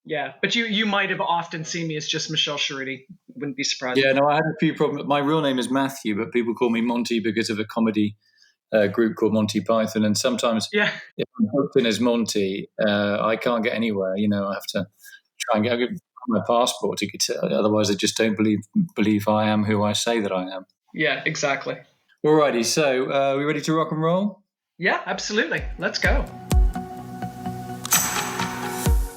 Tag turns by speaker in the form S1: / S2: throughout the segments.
S1: Yeah, but you might have often seen me as just Michelle Cherutti. Wouldn't be surprised.
S2: Yeah, no, I had a few problems. My real name is Matthew, but people call me Monty because of a comedy group called Monty Python. And sometimes
S1: Yeah,
S2: if I'm booked in as Monty, I can't get anywhere. I have to try and get my passport to get it. Otherwise, I just don't believe I am who I say that I am.
S1: yeah, exactly.
S2: Alrighty, so are we ready to rock and roll?
S1: Yeah, absolutely. Let's go.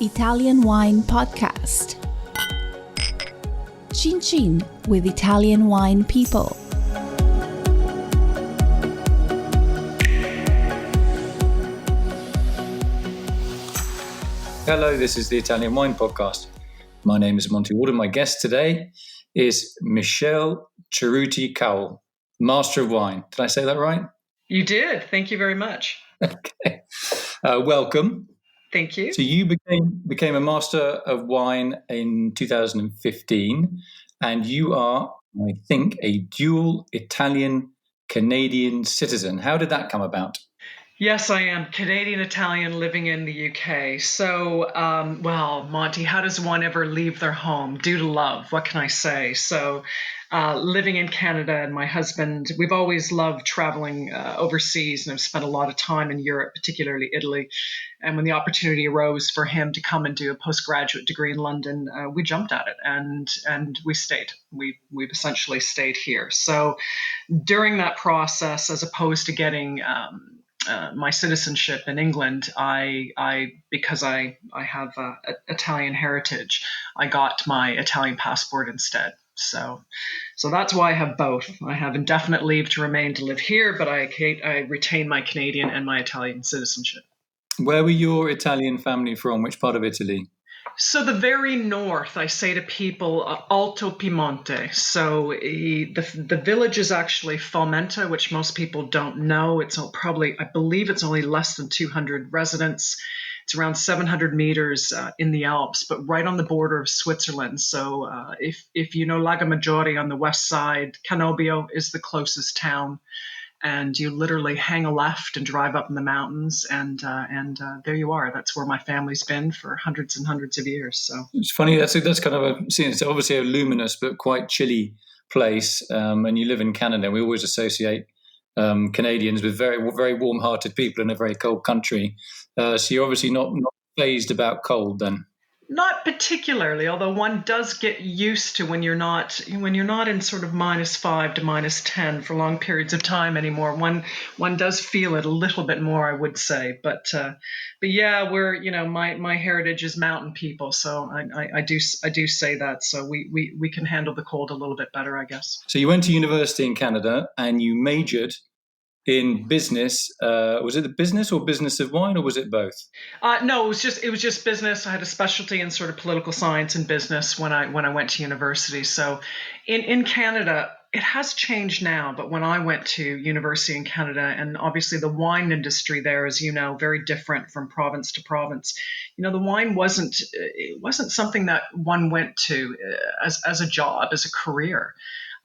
S3: Italian Wine Podcast. Chin Chin with Italian wine people.
S2: Hello, this is the Italian Wine Podcast. My name is Monty Waldin. My guest today is Michelle Cherutti-Kowal, Master of Wine. Did I say that right?
S1: You did. Thank you very much.
S2: Okay. Welcome.
S1: Thank you.
S2: So you became a Master of Wine in 2015, and you are, I think, a dual Italian-Canadian citizen. How did that come about?
S1: Yes, I am Canadian-Italian living in the UK. So, Monty, how does one ever leave their home? Due to love, what can I say? So, living in Canada and my husband, we've always loved traveling overseas, and I've spent a lot of time in Europe, particularly Italy. And when the opportunity arose for him to come and do a postgraduate degree in London, we jumped at it and we stayed. We've essentially stayed here. So during that process, as opposed to getting my citizenship in England, because I have Italian heritage, I got my Italian passport instead. So that's why I have both. I have indefinite leave to remain to live here, but I retain my Canadian and my Italian citizenship.
S2: Where were your Italian family from? Which part of Italy?
S1: So the very north, I say to people, Alto Piemonte. So the village is actually Fomenta, which most people don't know. I believe it's only less than 200 residents. It's around 700 meters in the Alps, but right on the border of Switzerland. So if you know Lago Maggiore on the west side, Cannobio is the closest town. And you literally hang a left and drive up in the mountains, and there you are. That's where my family's been for hundreds and hundreds of years. So
S2: it's funny. That's kind of it's obviously a luminous but quite chilly place. And you live in Canada. We always associate Canadians with very, very warm-hearted people in a very cold country. So you're obviously not fazed about cold then.
S1: Not particularly, although one does get used to when you're not in sort of -5 to -10 for long periods of time anymore. One does feel it a little bit more, I would say. But yeah, we're my heritage is mountain people, so I do say that. So we can handle the cold a little bit better, I guess.
S2: So you went to university in Canada and you majored in business. Was it the business or business of wine, or was it both?
S1: No, it was just business. I had a specialty in sort of political science and business when I went to university. So in Canada, it has changed now, but when I went to university in Canada, and obviously the wine industry there, as you know, very different from province to province. The wine wasn't something that one went to as a job, as a career.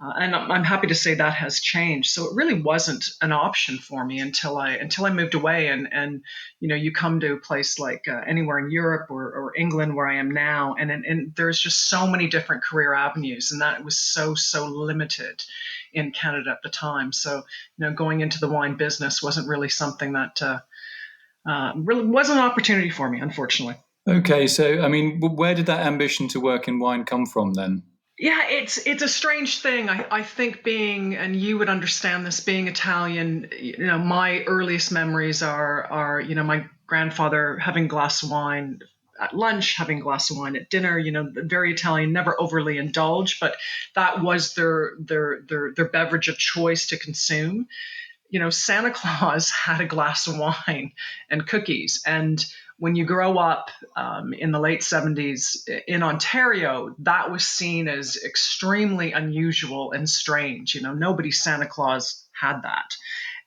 S1: And I'm happy to say that has changed. So it really wasn't an option for me until I moved away. And you come to a place like anywhere in Europe or England where I am now, and there's just so many different career avenues, and that was so limited in Canada at the time. So going into the wine business wasn't really something that really was an opportunity for me, unfortunately.
S2: Okay, so I mean, where did that ambition to work in wine come from then?
S1: Yeah, it's a strange thing. I think and you would understand this, being Italian, my earliest memories are my grandfather having a glass of wine at lunch, having a glass of wine at dinner, very Italian, never overly indulged, but that was their beverage of choice to consume. Santa Claus had a glass of wine and cookies. And when you grow up in the late 70s in Ontario, that was seen as extremely unusual and strange. Nobody's Santa Claus had that.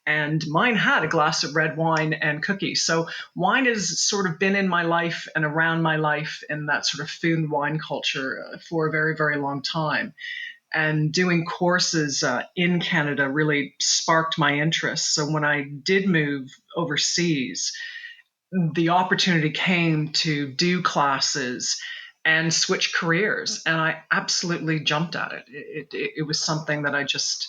S1: And mine had a glass of red wine and cookies. So wine has sort of been in my life and around my life in that sort of food and wine culture for a very, very long time. And doing courses in Canada really sparked my interest. So when I did move overseas, the opportunity came to do classes and switch careers, and I absolutely jumped at it. It was something that I just,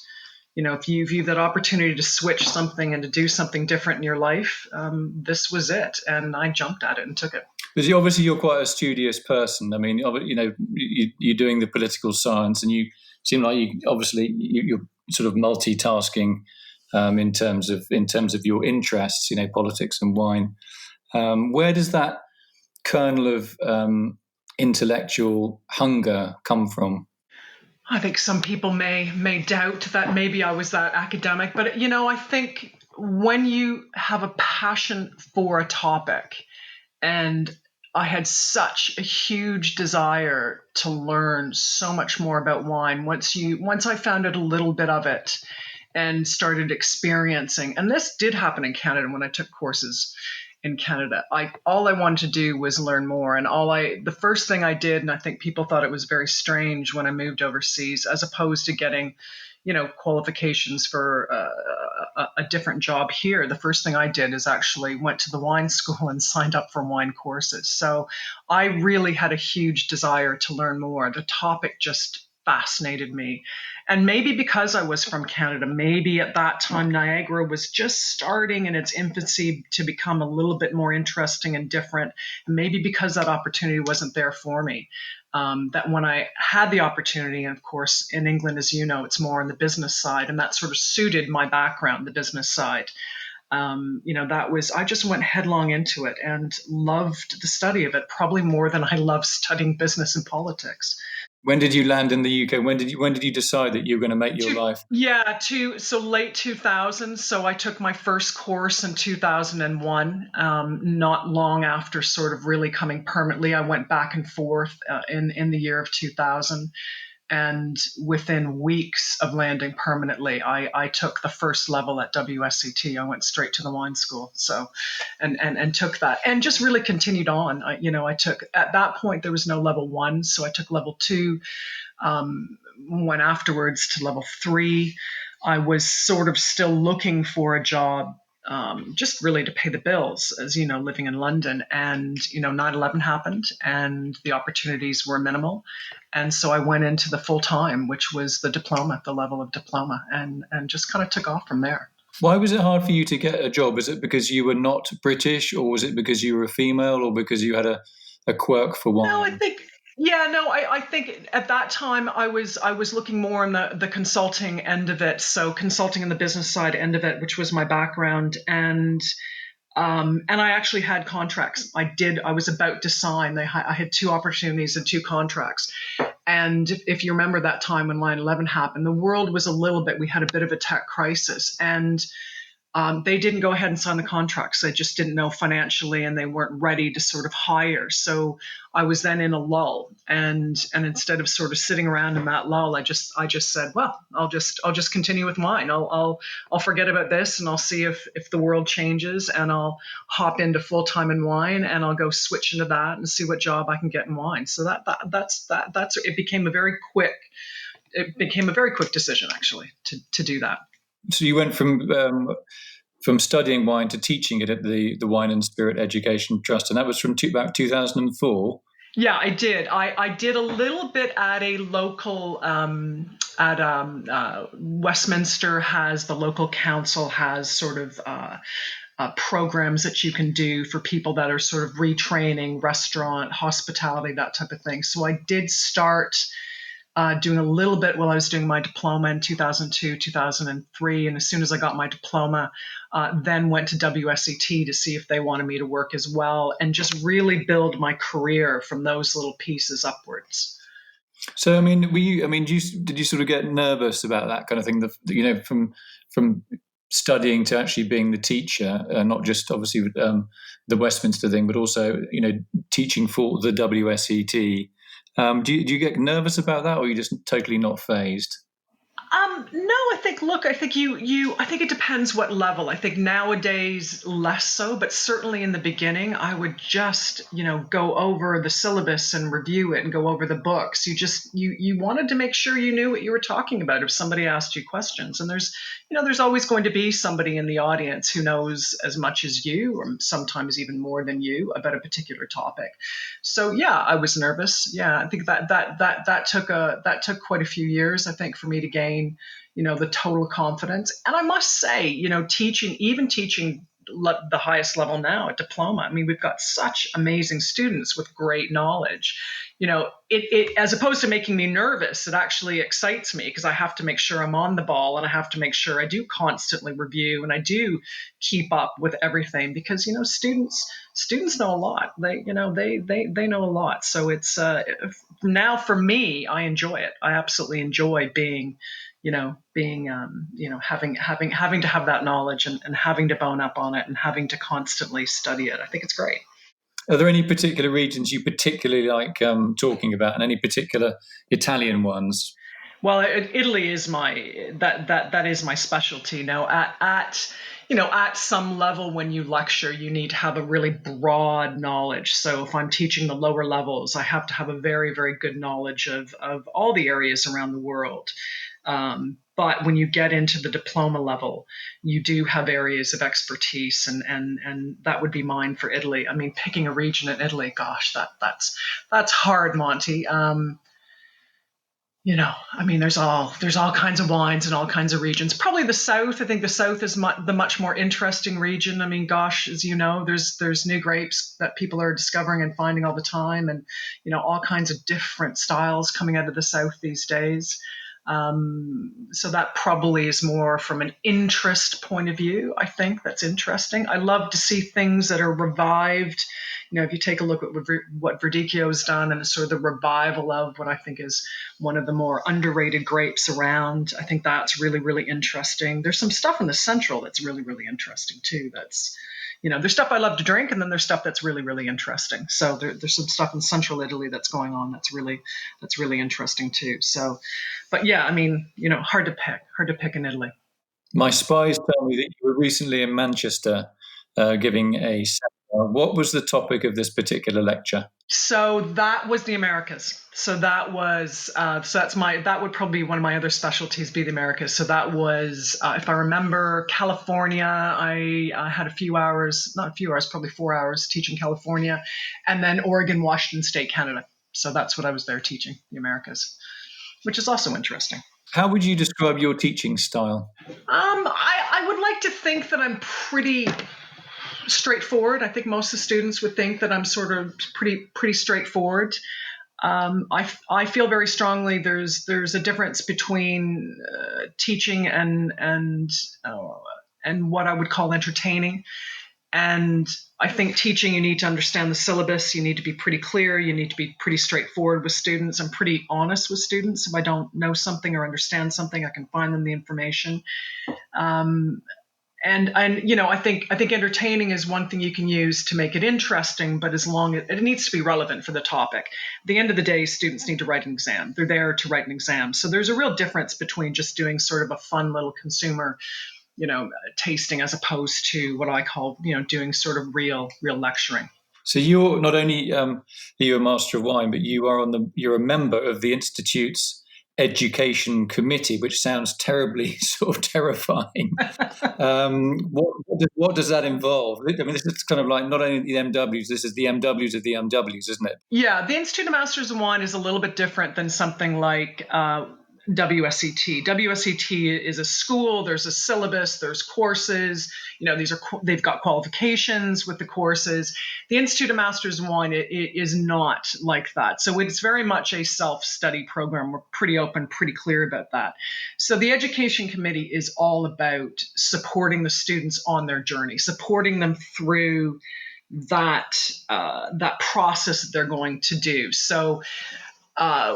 S1: if you view that opportunity to switch something and to do something different in your life, this was it, and I jumped at it and took it.
S2: Because obviously you're quite a studious person. I mean, you're doing the political science, and you seem like you're sort of multitasking in terms of your interests, politics and wine. Where does that kernel of intellectual hunger come from?
S1: I think some people may doubt that maybe I was that academic, but I think when you have a passion for a topic, and I had such a huge desire to learn so much more about wine once I found out a little bit of it and started experiencing, and this did happen in Canada when I took courses in Canada. All I wanted to do was learn more, and the first thing I did, and I think people thought it was very strange when I moved overseas, as opposed to getting, qualifications for a different job here. The first thing I did is actually went to the wine school and signed up for wine courses. So I really had a huge desire to learn more. The topic just fascinated me. And maybe because I was from Canada, maybe at that time Niagara was just starting in its infancy to become a little bit more interesting and different. And maybe because that opportunity wasn't there for me, that when I had the opportunity, and of course in England, as you know, it's more on the business side, and that sort of suited my background, the business side. I just went headlong into it and loved the study of it, probably more than I love studying business and politics.
S2: When did you land in the UK? When did you decide that you were going to make your life?
S1: Yeah, so late 2000s. So I took my first course in 2001. Not long after sort of really coming permanently, I went back and forth in the year of 2000. And within weeks of landing permanently, I took the first level at WSET. I went straight to the wine school. So, and took that, and just really continued on. I took, at that point there was no level 1, so I took level 2. Went afterwards to level 3. I was sort of still looking for a job, just really to pay the bills, as you know, living in London. And 9/11 happened, and the opportunities were minimal. And so I went into the full time, which was the diploma, the level of diploma, and just kind of took off from there.
S2: Why was it hard for you to get a job? Is it because you were not British, or was it because you were a female, or because you had a quirk for wine?
S1: No, I think at that time I was looking more on the consulting end of it. So consulting in the business side end of it, which was my background. And I actually had contracts. I was about to sign. I had 2 opportunities and 2 contracts. And if you remember that time when 9/11 happened, the world was we had a bit of a tech crisis, and they didn't go ahead and sign the contracts. They just didn't know financially, and they weren't ready to sort of hire. So I was then in a lull, and instead of sort of sitting around in that lull, I just said, well, I'll just continue with mine. I'll forget about this, and I'll see if the world changes, and I'll hop into full time in wine, and I'll go switch into that and see what job I can get in wine. So that's it became a very quick decision actually to do that.
S2: So you went from studying wine to teaching it at the Wine and Spirit Education Trust, and that was from about 2004.
S1: Yeah, I did. I did a little bit at a local Westminster the local council has sort of programs that you can do for people that are sort of retraining, restaurant, hospitality, that type of thing. So I did start doing a little bit while I was doing my diploma in 2002, 2003. And as soon as I got my diploma, then went to WSET to see if they wanted me to work as well, and just really build my career from those little pieces upwards.
S2: So, I mean, did you sort of get nervous about that kind of thing? From studying to actually being the teacher, not just obviously the Westminster thing, but also, teaching for the Do you get nervous about that, or are you just totally not fazed?
S1: No, I I think I think it depends what level. I think nowadays less so, but certainly in the beginning, I would just, go over the syllabus and review it and go over the books. You wanted to make sure you knew what you were talking about if somebody asked you questions. And there's always going to be somebody in the audience who knows as much as you, or sometimes even more than you, about a particular topic. So yeah, I was nervous. Yeah, I think that took quite a few years, I think, for me to gain, the total confidence. And I must say, teaching the highest level now at diploma. I mean, we've got such amazing students with great knowledge. It as opposed to making me nervous, it actually excites me because I have to make sure I'm on the ball, and I have to make sure I do constantly review and I do keep up with everything because, students know a lot. They know a lot. So it's now for me, I enjoy it. I absolutely enjoy being having to have that knowledge and having to bone up on it and having to constantly study it. I think it's great.
S2: Are there any particular regions you particularly like talking about, and any particular Italian ones?
S1: Well, Italy is that is my specialty. Now, at some level, when you lecture, you need to have a really broad knowledge. So if I'm teaching the lower levels, I have to have a very, very good knowledge of all the areas around the world. But when you get into the diploma level, you do have areas of expertise, and that would be mine for Italy. I mean, picking a region in Italy, gosh, that's hard, Monty. There's all kinds of wines and all kinds of regions. Probably the South. I think the South is the much more interesting region. I mean, gosh, as you know, there's new grapes that people are discovering and finding all the time, and all kinds of different styles coming out of the South these days. So that probably is more from an interest point of view. I think that's interesting. I love to see things that are revived. If you take a look at what Verdicchio has done and sort of the revival of what I think is one of the more underrated grapes around, I think that's really, really interesting. There's some stuff in the Central that's really, really interesting too. That's, there's stuff I love to drink, and then there's stuff that's really, really interesting. So there's some stuff in Central Italy that's going on that's really interesting too. So, but yeah, I mean, hard to pick in Italy.
S2: My spies tell me that you were recently in Manchester giving a seminar. What was the topic of this particular lecture?
S1: So that was the Americas. So that was that would probably be one of my other specialties, be the Americas. So that was, if I remember, California. I had probably 4 hours teaching California, and then Oregon, Washington State, Canada. So that's what I was there teaching, the Americas, which is also interesting.
S2: How would you describe your teaching style?
S1: I would like to think that I'm pretty straightforward. I think most of the students would think that I'm sort of pretty straightforward. I feel very strongly there's a difference between teaching and what I would call entertaining. And I think teaching, you need to understand the syllabus. You need to be pretty clear. You need to be pretty straightforward with students. I'm pretty honest with students. If I don't know something or understand something, I can find them the information. And I think entertaining is one thing you can use to make it interesting, but as long as it needs to be relevant for the topic. At the end of the day, students need to write an exam. They're there to write an exam. So there's a real difference between just doing sort of a fun little consumer, tasting, as opposed to what I call, doing sort of real lecturing.
S2: So you're not only you're a master of wine, but you're a member of the Institute's education committee, which sounds terribly sort of terrifying. What does that involve? I mean, this is kind of like not only the MWs, this is the MWs of the MWs, isn't it?
S1: Yeah, the Institute of Masters of Wine is a little bit different than something like WSET. WSET is a school. There's a syllabus. There's courses. They've got qualifications with the courses. The Institute of Masters of Wine is not like that. So it's very much a self-study program. We're pretty open, pretty clear about that. So the education committee is all about supporting the students on their journey, supporting them through that process that they're going to do. So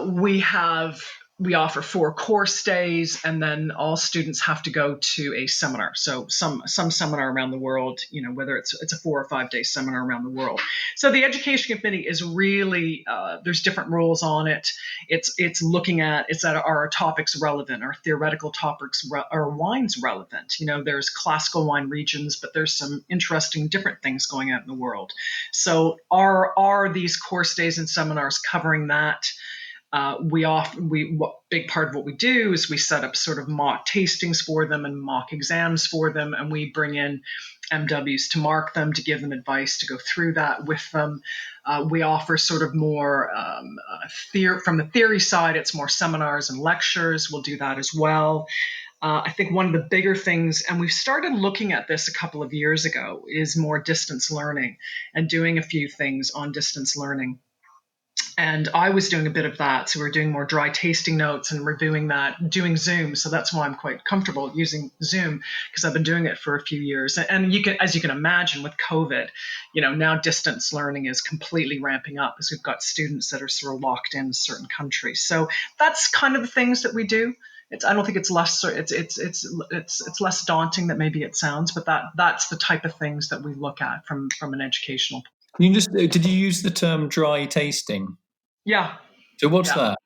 S1: we have We offer 4 course days, and then all students have to go to a seminar. So some seminar around the world, whether it's a 4 or 5 day seminar around the world. So the education committee is really there's different rules on it. It's looking at are topics relevant, are theoretical topics are wines relevant. There's classical wine regions, but there's some interesting different things going on in the world. So are these course days and seminars covering that? Big part of what we do is we set up sort of mock tastings for them and mock exams for them, and we bring in MWs to mark them, to give them advice, to go through that with them. We offer sort of more from the theory side, it's more seminars and lectures. We'll do that as well. I think one of the bigger things, and we've started looking at this a couple of years ago, is more distance learning and doing a few things on distance learning. And I was doing a bit of that. So we're doing more dry tasting notes, and we're doing Zoom. So that's why I'm quite comfortable using Zoom, because I've been doing it for a few years. And as you can imagine with COVID, now distance learning is completely ramping up, as we've got students that are sort of locked in certain countries. So that's kind of the things that we do. I don't think it's less. It's less daunting than maybe it sounds, but that's the type of things that we look at from an educational.
S2: Did you use the term dry tasting?
S1: Yeah.
S2: So what's that?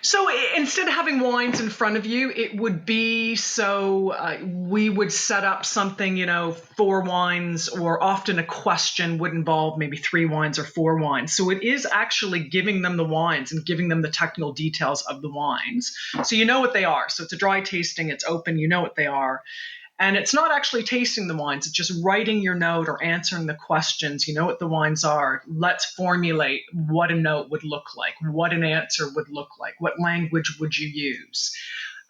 S1: So instead of having wines in front of you, it would be we would set up something, 4 wines, or often a question would involve maybe 3 wines or 4 wines. So it is actually giving them the wines and giving them the technical details of the wines. So you know what they are. So it's a dry tasting, it's open, you know what they are. And it's not actually tasting the wines. It's just writing your note or answering the questions. You know what the wines are. Let's formulate what a note would look like, what an answer would look like, what language would you use.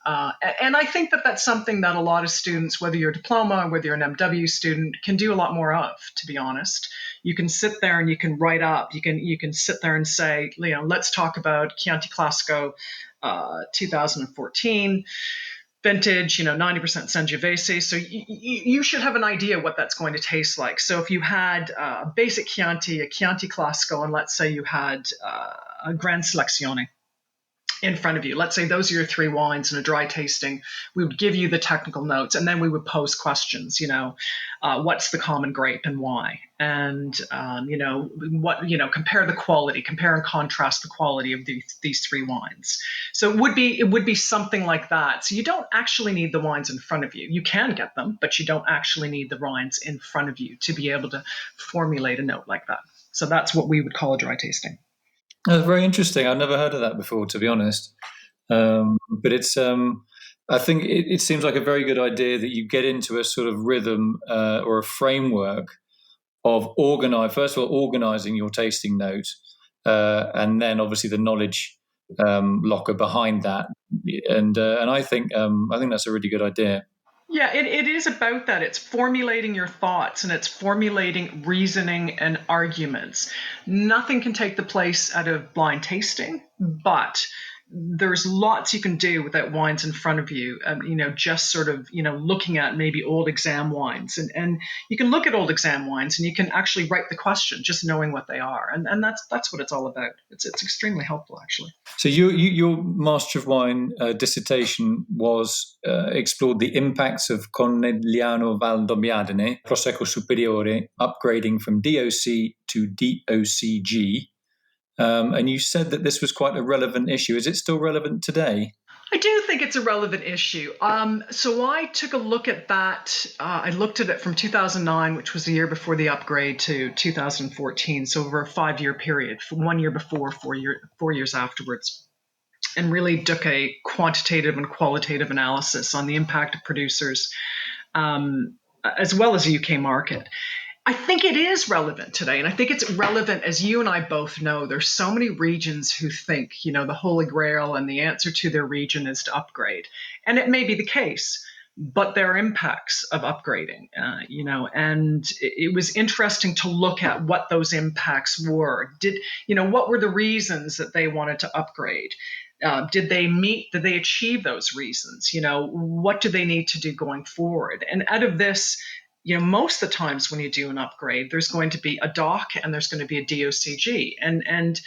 S1: And I think that that's something that a lot of students, whether you're a diploma or whether you're an MW student, can do a lot more of, to be honest. You can sit there and you can write up. You can sit there and say, let's talk about Chianti Classico 2014. Vintage, 90% Sangiovese. So you should have an idea what that's going to taste like. So if you had a basic Chianti, a Chianti Classico, and let's say you had a Grand Selezione in front of you, let's say those are your 3 wines and a dry tasting, we would give you the technical notes, and then we would pose questions, what's the common grape and why? And, compare the quality, compare and contrast the quality of these 3 wines. So it would be something like that. So you don't actually need the wines in front of you. You can get them, but you don't actually need the wines in front of you to be able to formulate a note like that. So that's what we would call a dry tasting.
S2: That's very interesting. I've never heard of that before, to be honest. But it's, I think it seems like a very good idea that you get into a sort of rhythm or a framework of first of all, organizing your tasting note, and then obviously the knowledge locker behind that. And I think that's a really good idea.
S1: Yeah, it is about that. It's formulating your thoughts, and it's formulating reasoning and arguments. Nothing can take the place out of blind tasting, but there's lots you can do with that wines in front of you, just sort of, looking at maybe old exam wines. And you can look at old exam wines and you can actually write the question, just knowing what they are. And that's what it's all about. It's extremely helpful, actually.
S2: So your Master of Wine dissertation was explored the impacts of Conegliano Valdobbiadene, Prosecco Superiore, upgrading from DOC to DOCG. And you said that this was quite a relevant issue. Is it still relevant today?
S1: I do think it's a relevant issue. So I took a look at that. I looked at it from 2009, which was the year before the upgrade, to 2014. So over a 5-year period, 1 year before, 4 years afterwards, and really took a quantitative and qualitative analysis on the impact of producers, as well as the UK market. I think it is relevant today, and I think it's relevant, as you and I both know. There's so many regions who think, the Holy Grail and the answer to their region is to upgrade. And it may be the case, but there are impacts of upgrading, and it was interesting to look at what those impacts were. What were the reasons that they wanted to upgrade? Did they achieve those reasons? What do they need to do going forward? And out of this, most of the times when you do an upgrade, there's going to be a DOC and there's going to be a DOCG. And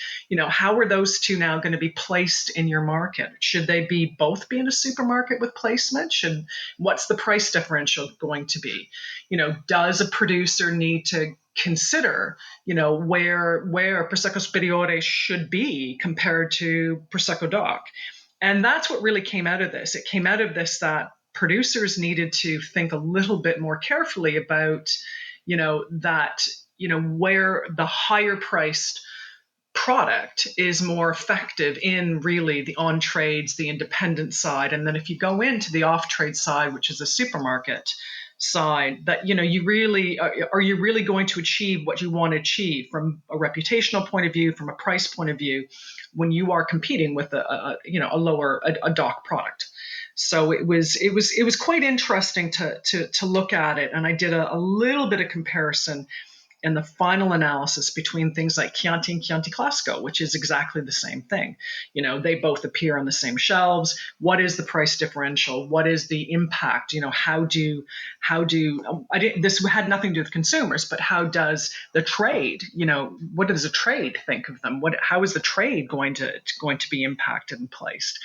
S1: how are those two now going to be placed in your market? Should they be both be in a supermarket with placement? What's the price differential going to be? Does a producer need to consider, where Prosecco Superiore should be compared to Prosecco DOC? And that's what really came out of this. It came out of this that producers needed to think a little bit more carefully about, where the higher priced product is more effective in really the on trades, the independent side. And then if you go into the off trade side, which is a supermarket side, that, you really, are you really going to achieve what you want to achieve from a reputational point of view, from a price point of view, when you are competing with a lower DOC product? So it was quite interesting to look at it, and I did a little bit of comparison in the final analysis between things like Chianti and Chianti Classico, which is exactly the same thing. They both appear on the same shelves. What is the price differential? What is the impact? This had nothing to do with consumers, but how does the trade? What does a trade think of them? How is the trade going to be impacted and placed?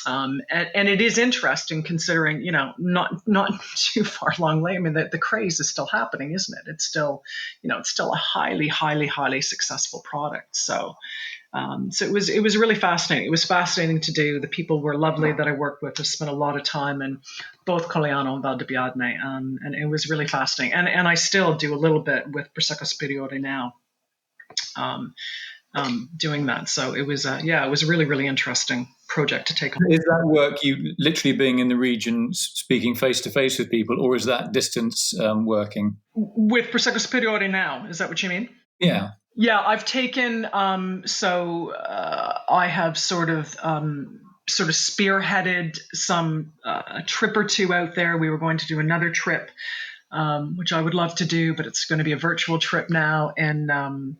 S1: And it is interesting considering, not too far along way. I mean, the craze is still happening, isn't it? It's still a highly, highly, highly successful product. So it was really fascinating. It was fascinating to do. The people were lovely that I worked with. I spent a lot of time in both Cogliano and Valdobbiadene, and it was really fascinating. And I still do a little bit with Prosecco Superiore now. Doing that. So it was a really, really interesting project to take on.
S2: Is that work you literally being in the region, speaking face to face with people, or is that distance working?
S1: With Prosecco Superiore now, is that what you mean?
S2: Yeah.
S1: Yeah, I've taken, I have sort of spearheaded a trip or two out there. We were going to do another trip, which I would love to do, but it's going to be a virtual trip now. And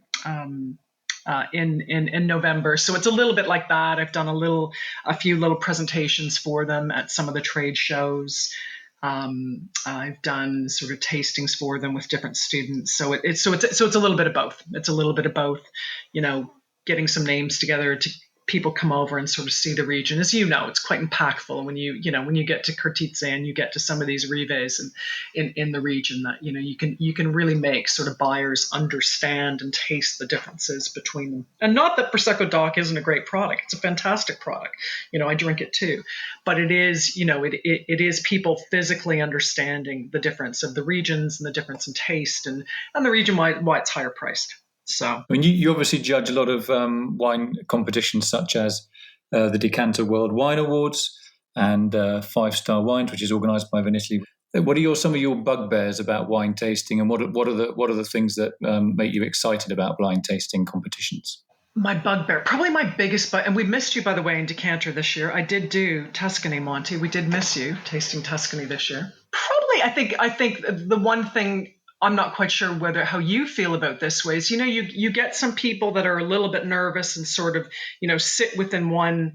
S1: in November. So it's a little bit like that. I've done a few little presentations for them at some of the trade shows. I've done sort of tastings for them with different students. So it's a little bit of both. It's a little bit of both, getting some names together to people come over and sort of see the region. As it's quite impactful when you get to Curtize and you get to some of these rives and in the region that, you can really make sort of buyers understand and taste the differences between them. And not that Prosecco DOC isn't a great product. It's a fantastic product. I drink it too. But it is, it is people physically understanding the difference of the regions and the difference in taste and the region why it's higher priced. So,
S2: I mean, you obviously judge a lot of wine competitions such as the Decanter World Wine Awards and 5-Star Wines, which is organised by Vinitaly. What are some of your bugbears about wine tasting, and what are the things that make you excited about blind tasting competitions?
S1: My bugbear, probably my biggest and we missed you, by the way, in Decanter this year. I did do Tuscany, Monty. We did miss you tasting Tuscany this year. Probably, I think the one thing. I'm not quite sure how you feel about this way is, you get some people that are a little bit nervous and sort of, sit within one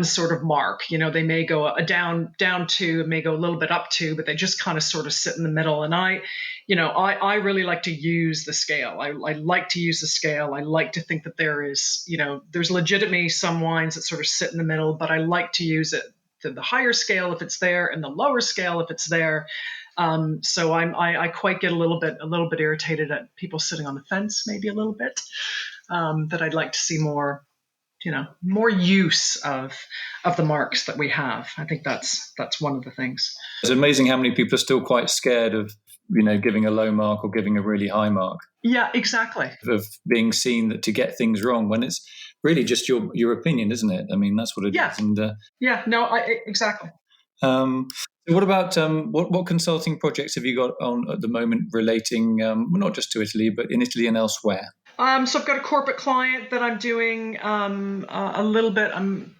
S1: sort of mark. They may go a down to, may go a little bit up to, but they just kind of sort of sit in the middle. And I really like to use the scale. I like to use the scale. I like to think that there is, there's legitimately some wines that sort of sit in the middle, but I like to use it to the higher scale if it's there and the lower scale if it's there. So I quite get a little bit irritated at people sitting on the fence, maybe a little bit, that I'd like to see more use of the marks that we have. I think that's one of the things.
S2: It's amazing how many people are still quite scared of, giving a low mark or giving a really high mark.
S1: Yeah, exactly.
S2: Of being seen to get things wrong when it's really just your opinion, isn't it? I mean, that's what it is. And,
S1: exactly.
S2: What about what consulting projects have you got on at the moment relating not just to Italy, but in Italy and elsewhere?
S1: So I've got a corporate client that I'm doing a little bit.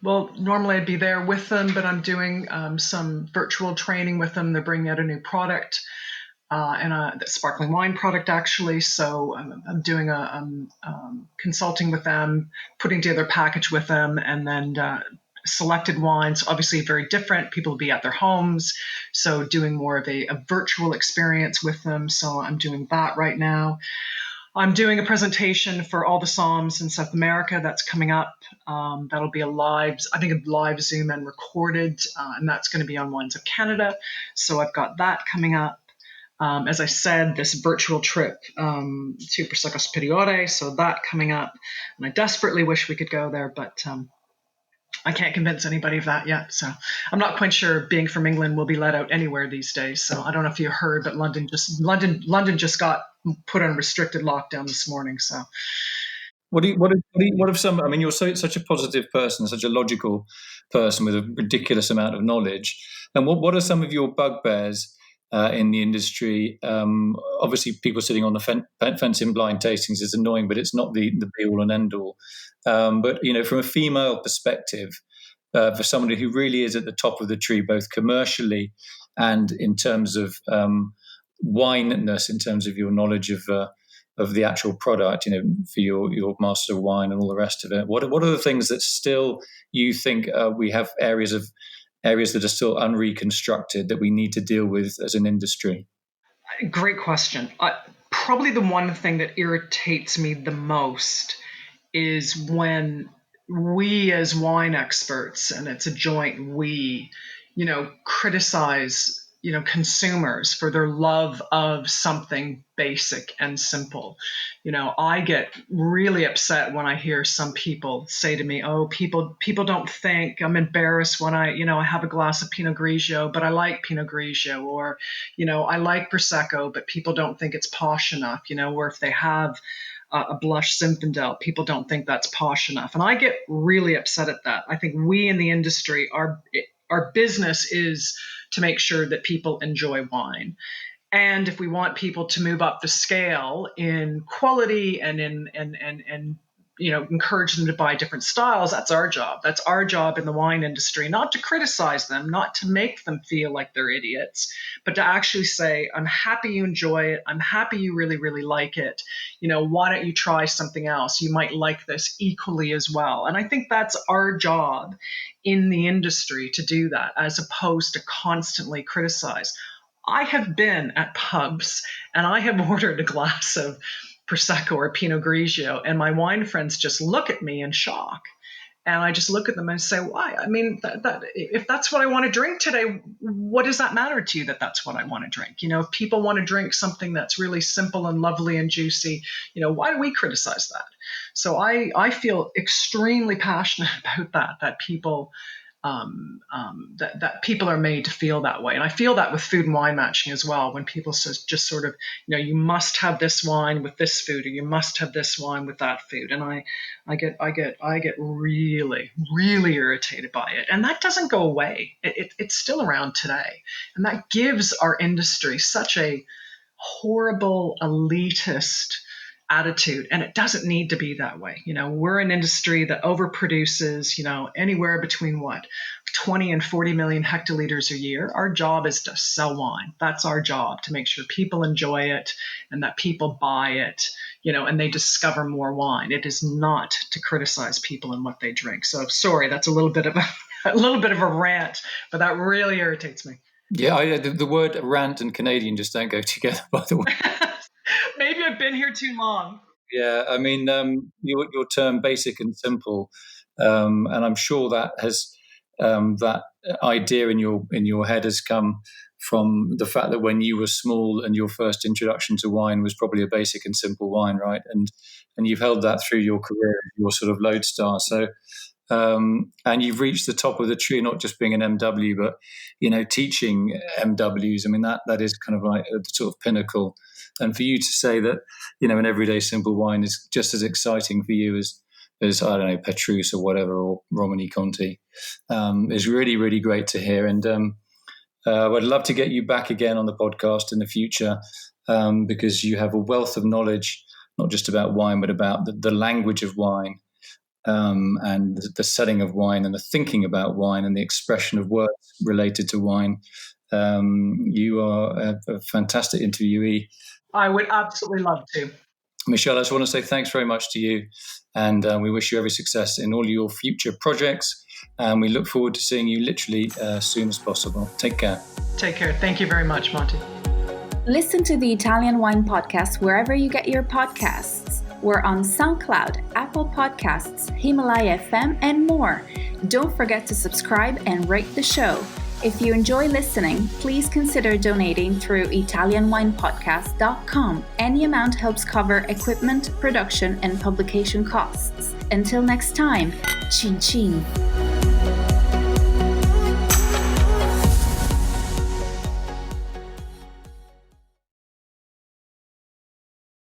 S1: Normally I'd be there with them, but I'm doing some virtual training with them. They're bringing out a new product, and a sparkling wine product actually. So I'm doing consulting with them, putting together a package with them, and then selected wines, obviously very different. People will be at their homes, so doing more of a virtual experience with them. So I'm doing that right now. I'm doing a presentation for all the Psalms in South America. That's coming up. That'll be a live Zoom and recorded, and that's going to be on Wines of Canada. So I've got that coming up. As I said, this virtual trip to Prosecco Superiore, so that coming up. And I desperately wish we could go there, but I can't convince anybody of that yet. So I'm not quite sure being from England will be let out anywhere these days. So I don't know if you heard, but London just got put on restricted lockdown this morning. So
S2: what if some? I mean, you're such a positive person, such a logical person with a ridiculous amount of knowledge. And what are some of your bugbears in the industry? Obviously, people sitting on the fence in blind tastings is annoying, but it's not the be all and end all. But from a female perspective, for somebody who really is at the top of the tree, both commercially and in terms of wineness, in terms of your knowledge of the actual product, for your master of wine and all the rest of it. What are the things that still you think we have areas that are still unreconstructed that we need to deal with as an industry?
S1: Great question. Probably the one thing that irritates me the most is when we as wine experts, and it's a joint we, criticize, consumers for their love of something basic and simple. I get really upset when I hear some people say to me, oh, people don't think, I'm embarrassed when I have a glass of Pinot Grigio, but I like Pinot Grigio, or, I like Prosecco, but people don't think it's posh enough, or if they have a blush Zinfandel, people don't think that's posh enough. And I get really upset at that. I think we in the industry, our business is to make sure that people enjoy wine. And if we want people to move up the scale in quality and encourage them to buy different styles, that's our job. That's our job in the wine industry, not to criticize them, not to make them feel like they're idiots, but to actually say, I'm happy you enjoy it. I'm happy you really, really like it. Why don't you try something else? You might like this equally as well. And I think that's our job in the industry, to do that, as opposed to constantly criticize. I have been at pubs and I have ordered a glass of Prosecco or Pinot Grigio, and my wine friends just look at me in shock. And I just look at them and say, why? I mean, if that's what I want to drink today, what does that matter to you that that's what I want to drink? If people want to drink something that's really simple and lovely and juicy, why do we criticize that? So I feel extremely passionate about that people that people are made to feel that way. And I feel that with food and wine matching as well, when people just sort of, you must have this wine with this food, or you must have this wine with that food. And I get really, really irritated by it. And that doesn't go away. It's still around today. And that gives our industry such a horrible, elitist attitude, and it doesn't need to be that way. We're an industry that overproduces, anywhere between 20 and 40 million hectoliters a year. Our job is to sell wine. That's our job, to make sure people enjoy it and that people buy it, and they discover more wine. It is not to criticize people and what they drink. So sorry, that's a little bit of a rant, but that really irritates me.
S2: Yeah, the word rant and Canadian just don't go together, by the way.
S1: Maybe I've been here too long.
S2: Yeah, I mean, your term basic and simple, and I'm sure that has that idea in your head has come from the fact that when you were small and your first introduction to wine was probably a basic and simple wine, right? And you've held that through your career, your sort of lodestar. So, and you've reached the top of the tree, not just being an MW, but teaching MWs. I mean, that is kind of like the sort of pinnacle. And for you to say that, an everyday simple wine is just as exciting for you as I don't know, Petrus or whatever, or Romani Conti, is really, really great to hear. And I'd love to get you back again on the podcast in the future, because you have a wealth of knowledge, not just about wine, but about the language of wine, and the setting of wine, and the thinking about wine, and the expression of words related to wine. You are a fantastic interviewee.
S1: I would absolutely love to.
S2: Michelle, I just want to say thanks very much to you, and we wish you every success in all your future projects, and we look forward to seeing you literally as soon as possible. Take care.
S1: Take care. Thank you very much, Monty.
S3: Listen to the Italian Wine Podcast wherever you get your podcasts. We're on SoundCloud, Apple Podcasts, Himalaya FM, and more. Don't forget to subscribe and rate the show. If you enjoy listening, please consider donating through ItalianWinePodcast.com. Any amount helps cover equipment, production, and publication costs. Until next time, cin cin.